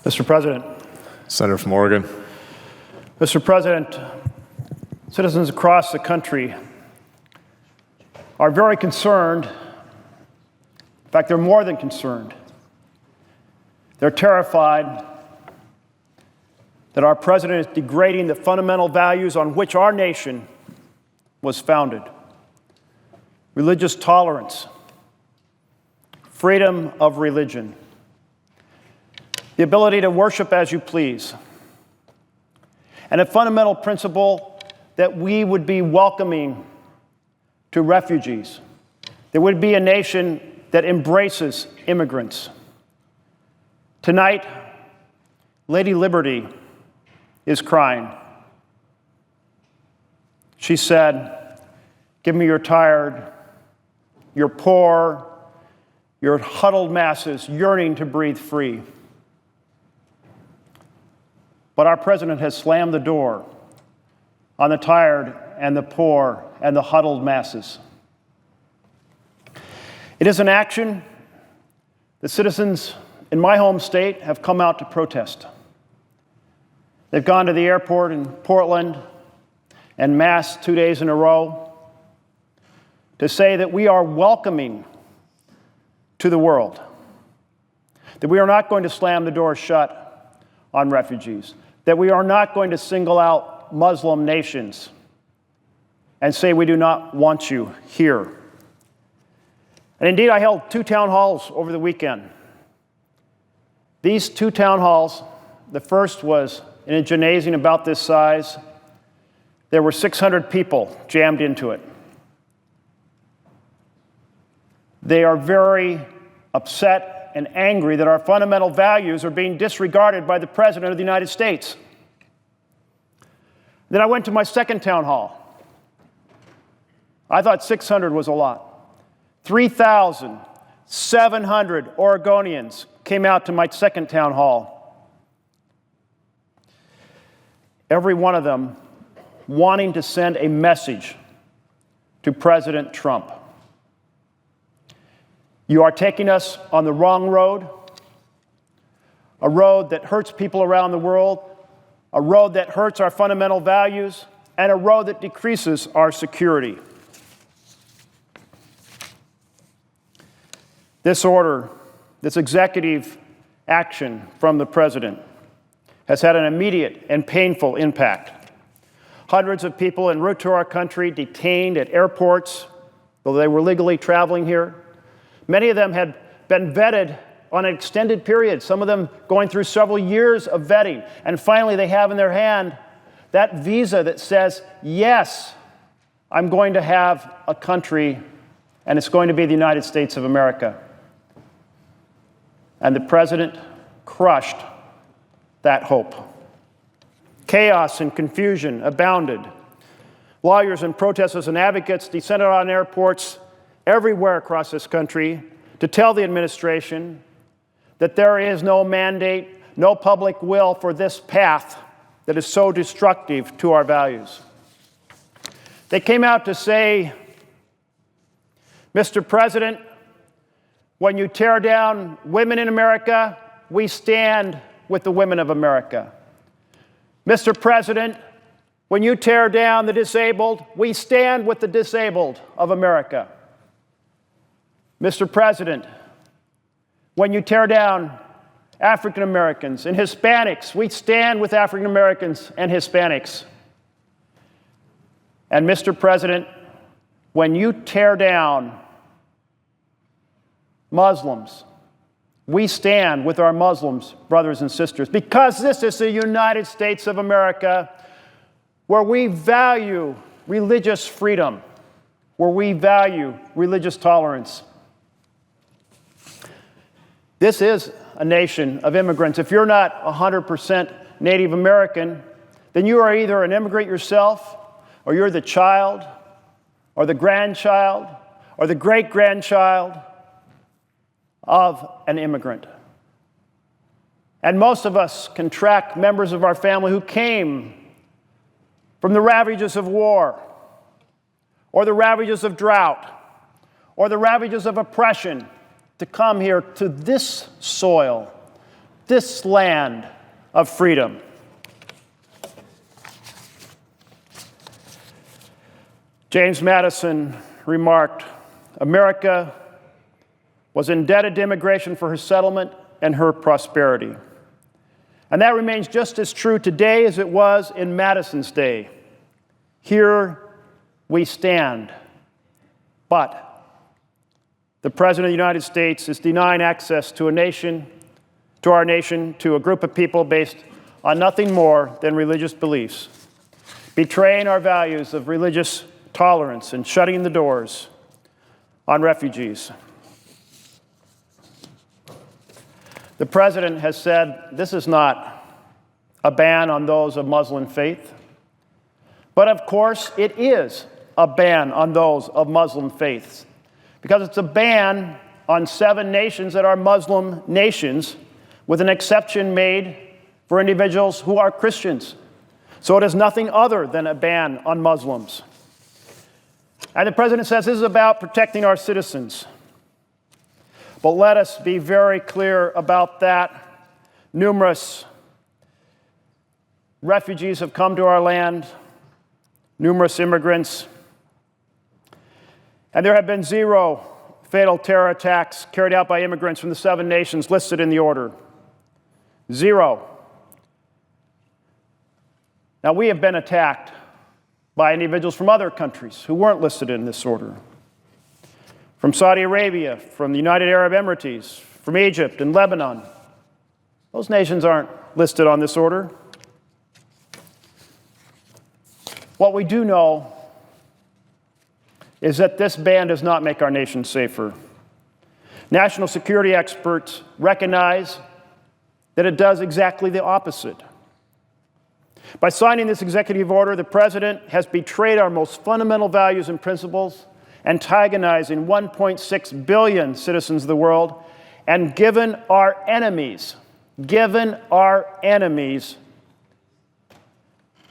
Mr. President. Senator from Oregon. Mr. President, citizens across the country are very concerned. In fact, they're more than concerned. They're terrified that our president is degrading the fundamental values on which our nation was founded: religious tolerance, freedom of religion, the ability to worship as you please, and a fundamental principle that we would be welcoming to refugees, that would be a nation that embraces immigrants. Tonight, Lady Liberty is crying. She said, "Give me your tired, your poor, your huddled masses yearning to breathe free." But our president has slammed the door on the tired and the poor and the huddled masses. It is an action that citizens in my home state have come out to protest. They've gone to the airport in Portland en masse 2 days in a row to say that we are welcoming to the world, that we are not going to slam the door shut on refugees, that we are not going to single out Muslim nations and say we do not want you here. And indeed, I held 2 town halls over the weekend. These 2 town halls, the first was in a gymnasium about this size. There were 600 people jammed into it. They are very upset and angry that our fundamental values are being disregarded by the President of the United States. Then I went to my second town hall. I thought 600 was a lot. 3,700 Oregonians came out to my second town hall. Every one of them wanting to send a message to President Trump. You are taking us on the wrong road, a road that hurts people around the world, a road that hurts our fundamental values, and a road that decreases our security. This order, this executive action from the president, has had an immediate and painful impact. Hundreds of people en route to our country detained at airports, though they were legally traveling here. Many of them had been vetted on an extended period, some of them going through several years of vetting. And finally, they have in their hand that visa that says, yes, I'm going to have a country, and it's going to be the United States of America. And the president crushed that hope. Chaos and confusion abounded. Lawyers and protesters and advocates descended on airports everywhere across this country to tell the administration that there is no mandate, no public will for this path that is so destructive to our values. They came out to say, Mr. President, when you tear down women in America, we stand with the women of America. Mr. President, when you tear down the disabled, we stand with the disabled of America. Mr. President, when you tear down African Americans and Hispanics, we stand with African Americans and Hispanics. And Mr. President, when you tear down Muslims, we stand with our Muslims brothers and sisters, because this is the United States of America, where we value religious freedom, where we value religious tolerance. This is a nation of immigrants. If you're not 100% Native American, then you are either an immigrant yourself, or you're the child, or the grandchild, or the great-grandchild of an immigrant. And most of us can track members of our family who came from the ravages of war, or the ravages of drought, or the ravages of oppression, to come here to this soil, this land of freedom. James Madison remarked, "America was indebted to immigration for her settlement and her prosperity." And that remains just as true today as it was in Madison's day. Here we stand. But the President of the United States is denying access to our nation, to a group of people based on nothing more than religious beliefs, betraying our values of religious tolerance and shutting the doors on refugees. The President has said this is not a ban on those of Muslim faith, but of course it is a ban on those of Muslim faiths, because it's a ban on 7 nations that are Muslim nations, with an exception made for individuals who are Christians. So it is nothing other than a ban on Muslims. And the President says this is about protecting our citizens. But let us be very clear about that. Numerous refugees have come to our land, numerous immigrants, and there have been 0 fatal terror attacks carried out by immigrants from the 7 nations listed in the order. 0. Now, we have been attacked by individuals from other countries who weren't listed in this order. From Saudi Arabia, from the United Arab Emirates, from Egypt and Lebanon. Those nations aren't listed on this order. What we do know is that this ban does not make our nation safer. National security experts recognize that it does exactly the opposite. By signing this executive order, the President has betrayed our most fundamental values and principles, antagonizing 1.6 billion citizens of the world, and given our enemies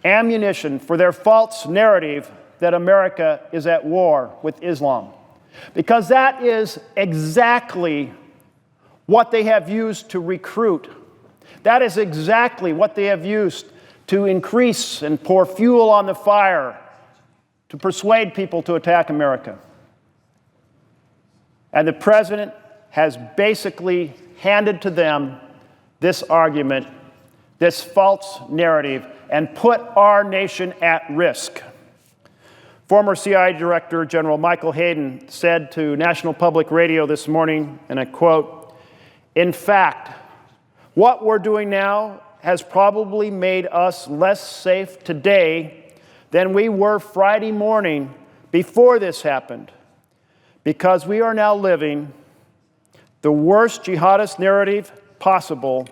ammunition for their false narrative that America is at war with Islam. Because that is exactly what they have used to recruit. That is exactly what they have used to increase and pour fuel on the fire to persuade people to attack America. And the President has basically handed to them this argument, this false narrative, and put our nation at risk. Former CIA Director General Michael Hayden said to National Public Radio this morning, and I quote, "In fact, what we're doing now has probably made us less safe today than we were Friday morning before this happened, because we are now living the worst jihadist narrative possible,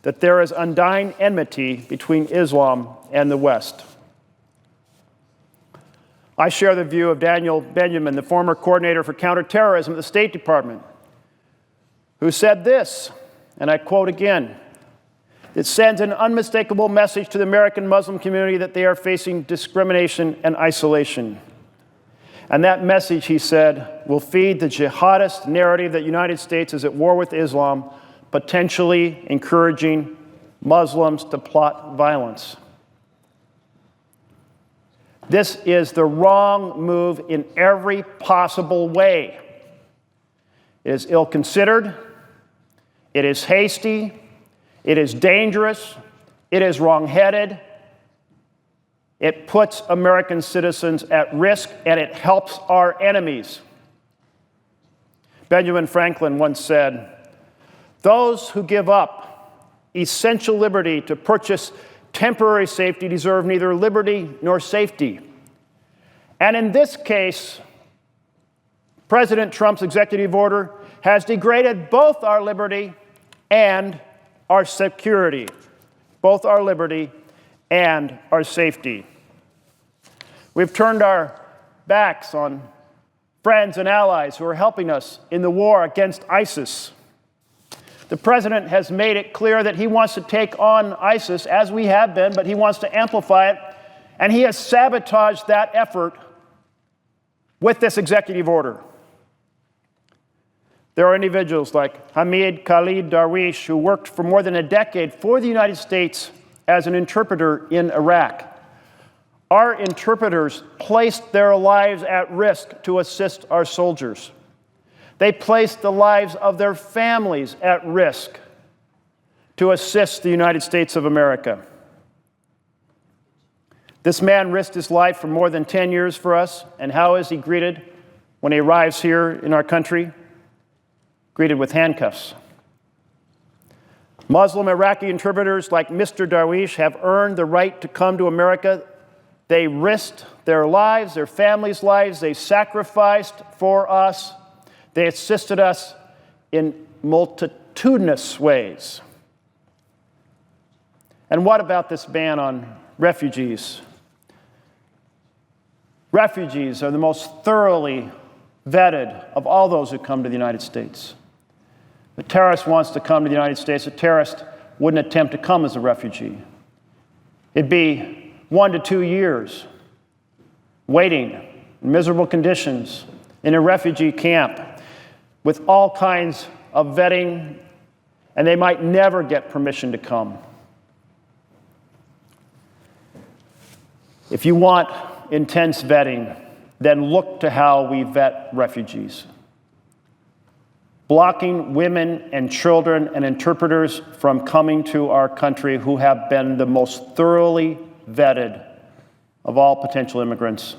that there is undying enmity between Islam and the West." I share the view of Daniel Benjamin, the former coordinator for counterterrorism at the State Department, who said this, and I quote again, "It sends an unmistakable message to the American Muslim community that they are facing discrimination and isolation. And that message," he said, "will feed the jihadist narrative that the United States is at war with Islam, potentially encouraging Muslims to plot violence." This is the wrong move in every possible way. It is ill-considered, it is hasty, it is dangerous, it is wrong-headed, it puts American citizens at risk, and it helps our enemies. Benjamin Franklin once said, "Those who give up essential liberty to purchase temporary safety deserve neither liberty nor safety." And in this case, President Trump's executive order has degraded both our liberty and our security, both our liberty and our safety. We've turned our backs on friends and allies who are helping us in the war against ISIS. The President has made it clear that he wants to take on ISIS, as we have been, but he wants to amplify it, and he has sabotaged that effort with this executive order. There are individuals like Hamid Khalid Darwish, who worked for more than a decade for the United States as an interpreter in Iraq. Our interpreters placed their lives at risk to assist our soldiers. They placed the lives of their families at risk to assist the United States of America. This man risked his life for more than 10 years for us, and how is he greeted when he arrives here in our country? Greeted with handcuffs. Muslim Iraqi interpreters like Mr. Darwish have earned the right to come to America. They risked their lives, their families' lives. They sacrificed for us. They assisted us in multitudinous ways. And what about this ban on refugees? Refugees are the most thoroughly vetted of all those who come to the United States. If a terrorist wants to come to the United States, a terrorist wouldn't attempt to come as a refugee. It'd be 1 to 2 years waiting in miserable conditions in a refugee camp with all kinds of vetting, and they might never get permission to come. If you want intense vetting, then look to how we vet refugees. Blocking women and children and interpreters from coming to our country who have been the most thoroughly vetted of all potential immigrants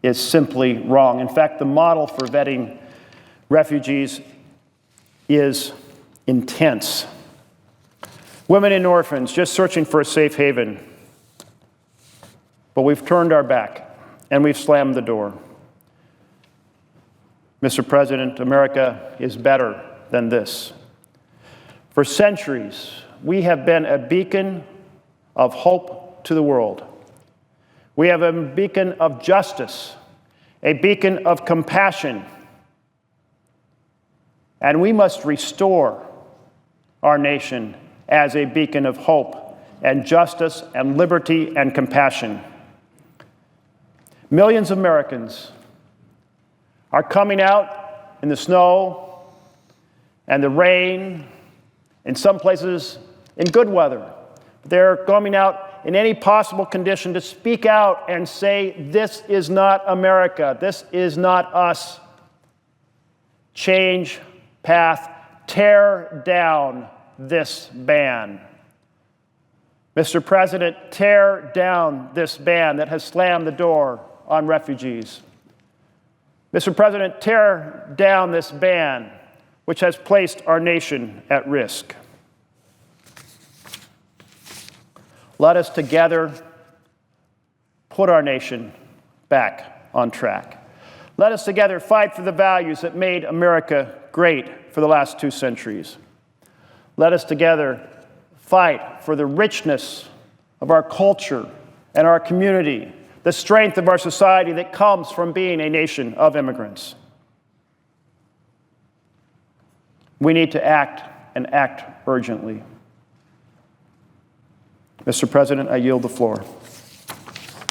is simply wrong. In fact, the model for vetting refugees is intense. Women and orphans just searching for a safe haven. But we've turned our back and we've slammed the door. Mr. President, America is better than this. For centuries, we have been a beacon of hope to the world. We have a beacon of justice, a beacon of compassion, and we must restore our nation as a beacon of hope and justice and liberty and compassion. Millions of Americans are coming out in the snow and the rain, in some places in good weather. They're coming out in any possible condition to speak out and say, this is not America, this is not us. Change path, tear down this ban. Mr. President, tear down this ban that has slammed the door on refugees. Mr. President, tear down this ban which has placed our nation at risk. Let us together put our nation back on track. Let us together fight for the values that made America great for the last 2 centuries. Let us together fight for the richness of our culture and our community, the strength of our society that comes from being a nation of immigrants. We need to act and act urgently. Mr. President, I yield the floor.